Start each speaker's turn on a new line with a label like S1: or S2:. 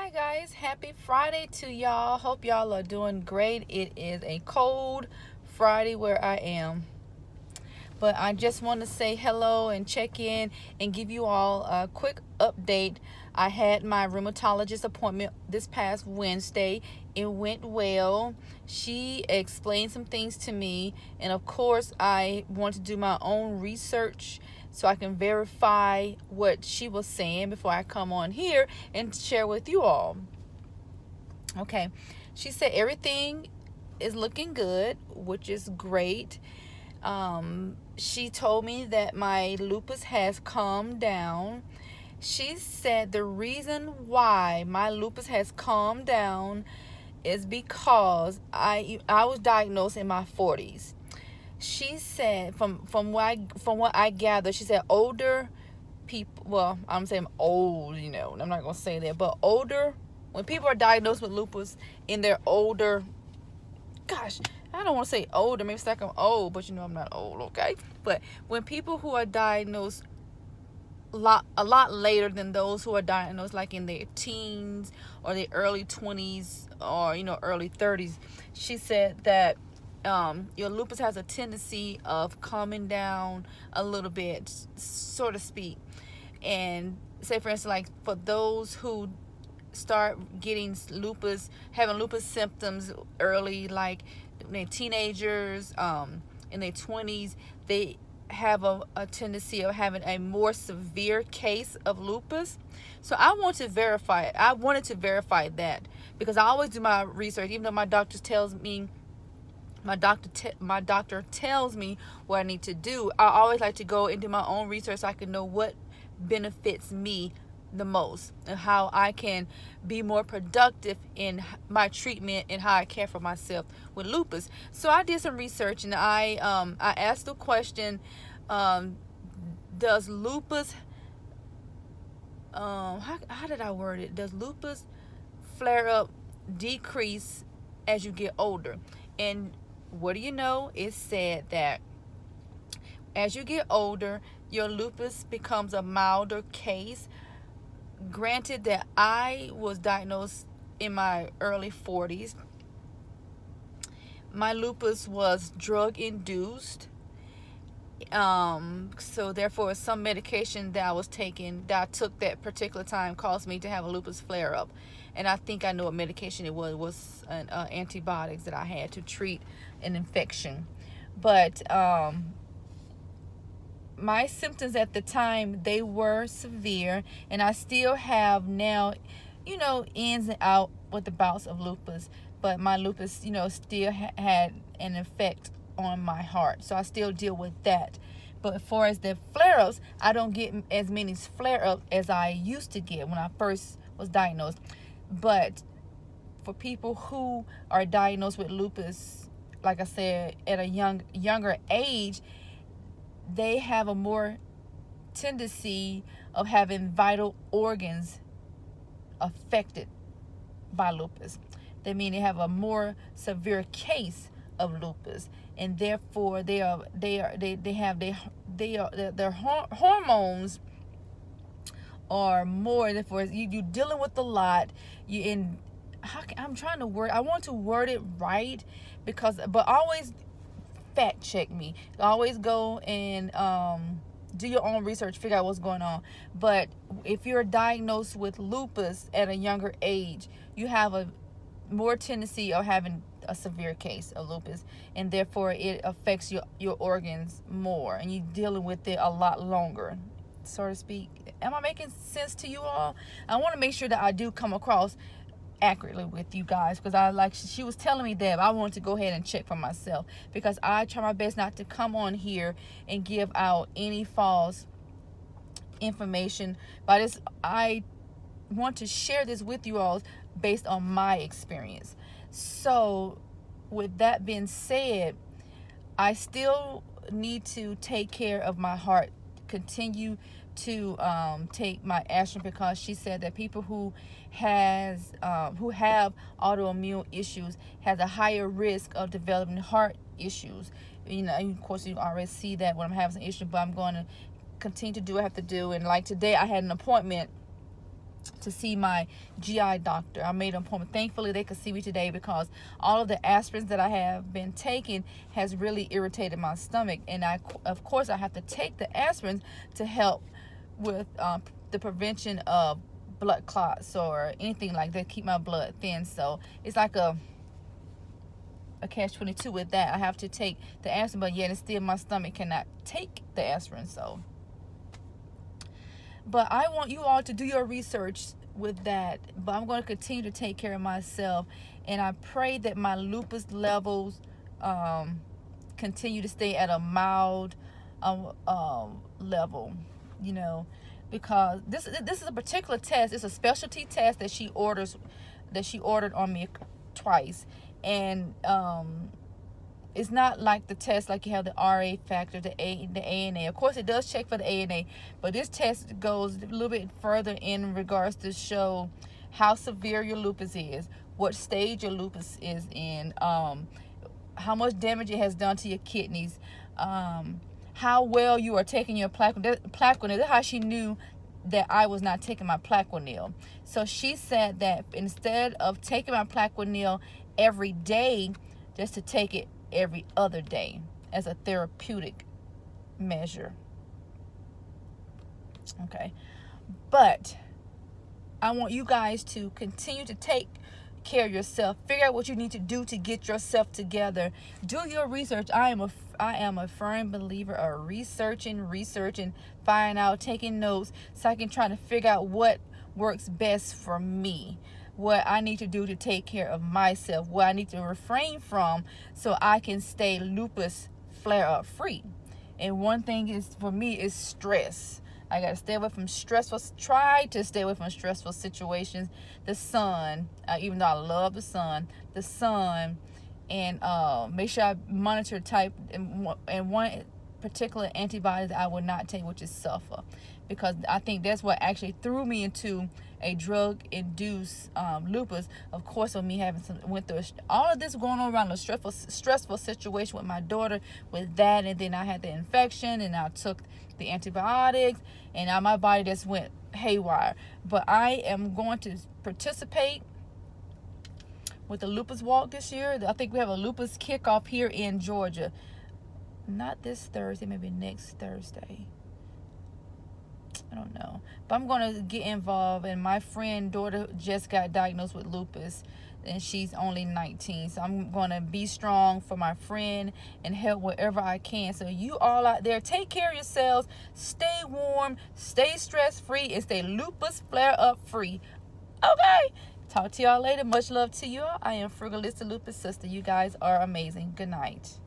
S1: Hi guys, happy Friday to y'all. Hope y'all are doing great. It is a cold Friday where I am. But I just want to say hello and check in and give you all a quick update. I had my rheumatologist appointment this past Wednesday. It went well. She explained some things to me, and of course, I want to do my own research so I can verify what she was saying before I come on here and share with you all. Okay, she said everything is looking good, which is great. She told me that my lupus has calmed down. She said the reason why my lupus has calmed down is because I was diagnosed in my 40s. She said from what I gathered, she said older people, well, I'm saying old, I'm not gonna say that, but older, when people are diagnosed with lupus in their older, gosh, I don't want to say older, maybe it's like I'm old, but I'm not old, okay? But when people who are diagnosed a lot later than those who are diagnosed like in their teens or their early 20s or early 30s, she said that your lupus has a tendency of calming down a little bit, so to speak. And say for instance, like for those who start having lupus symptoms early, like when teenagers, in their 20s, they have a tendency of having a more severe case of lupus. So I wanted to verify that, because I always do my research, even though my doctor tells me what I need to do. I always like to go into my own research so I can know what benefits me the most and how I can be more productive in my treatment and how I care for myself with lupus. So I did some research, and I asked the question, does lupus how did I word it? Does lupus flare up decrease as you get older? And what do you know? It said that as you get older, your lupus becomes a milder case. Granted that I was diagnosed in my early 40s, my lupus was drug induced. So therefore, some medication that I was taking, that I took that particular time, caused me to have a lupus flare up. And I think I know what medication it was. It was an antibiotics that I had to treat an infection. But my symptoms at the time, they were severe, and I still have now, ins and out with the bouts of lupus. But my lupus, still had an effect on my heart, so I still deal with that. But as far as the flare-ups, I don't get as many flare-ups as I used to get when I first was diagnosed. But for people who are diagnosed with lupus, like I said, at a younger age, they have a more tendency of having vital organs affected by lupus. They mean they have a more severe case of lupus, and therefore their hormones are more. Therefore, you're dealing with a lot. I'm trying to word. I want to word it right, but always fact check me. Always go and do your own research, figure out what's going on. But if you're diagnosed with lupus at a younger age, you have a more tendency of having a severe case of lupus, and therefore it affects your organs more, and you're dealing with it a lot longer, so to speak. Am I making sense to you all? I want to make sure that I do come across accurately with you guys, because she was telling me that I wanted to go ahead and check for myself, because I try my best not to come on here and give out any false information. But I want to share this with you all based on my experience. So with that being said, I still need to take care of my heart, continue to take my aspirin, because she said that people who have autoimmune issues has a higher risk of developing heart issues. Of course, you already see that when I'm having some issues, but I'm going to continue to do what I have to do. And like today, I had an appointment to see my GI doctor. I made an appointment. Thankfully, they could see me today because all of the aspirins that I have been taking has really irritated my stomach. And of course, I have to take the aspirins to help with the prevention of blood clots or anything like that, keep my blood thin. So it's like a catch-22 with that. I have to take the aspirin, but yet and still my stomach cannot take the aspirin. So, but I want you all to do your research with that. But I'm going to continue to take care of myself, and I pray that my lupus levels continue to stay at a mild level, you know, because this is a particular test. It's a specialty test that she ordered on me twice, and it's not like the test like you have the RA factor, the ANA. Of course, it does check for the ANA, but this test goes a little bit further in regards to show how severe your lupus is, what stage your lupus is in, how much damage it has done to your kidneys, how well you are taking your Plaquenil. That's how she knew that I was not taking my Plaquenil. So she said that instead of taking my Plaquenil every day, just to take it every other day as a therapeutic measure. Okay. But I want you guys to continue to take care of yourself. Figure out what you need to do to get yourself together. Do your research. I am a firm believer of researching, finding out, taking notes, so I can try to figure out what works best for me, what I need to do to take care of myself, what I need to refrain from so I can stay lupus flare-up free. And one thing is, for me, is stress. I got to stay away from try to stay away from stressful situations. The sun, even though I love the sun, and make sure I monitor type, and one particular antibody that I would not take, which is sulfur, because I think that's what actually threw me into a drug-induced lupus. Of course, with me went through all of this going on around a stressful situation with my daughter, with that, and then I had the infection, and I took the antibiotics, and now my body just went haywire. But I am going to participate with the lupus walk this year. I think we have a lupus kickoff here in Georgia. Not this Thursday, maybe next Thursday. I don't know. But I'm going to get involved. And my friend's daughter just got diagnosed with lupus, and she's only 19. So I'm going to be strong for my friend and help wherever I can. So you all out there, take care of yourselves. Stay warm, stay stress-free, and stay lupus flare-up free. Okay? Talk to y'all later. Much love to you all. I am Frugalista Lupus Sister. You guys are amazing. Good night.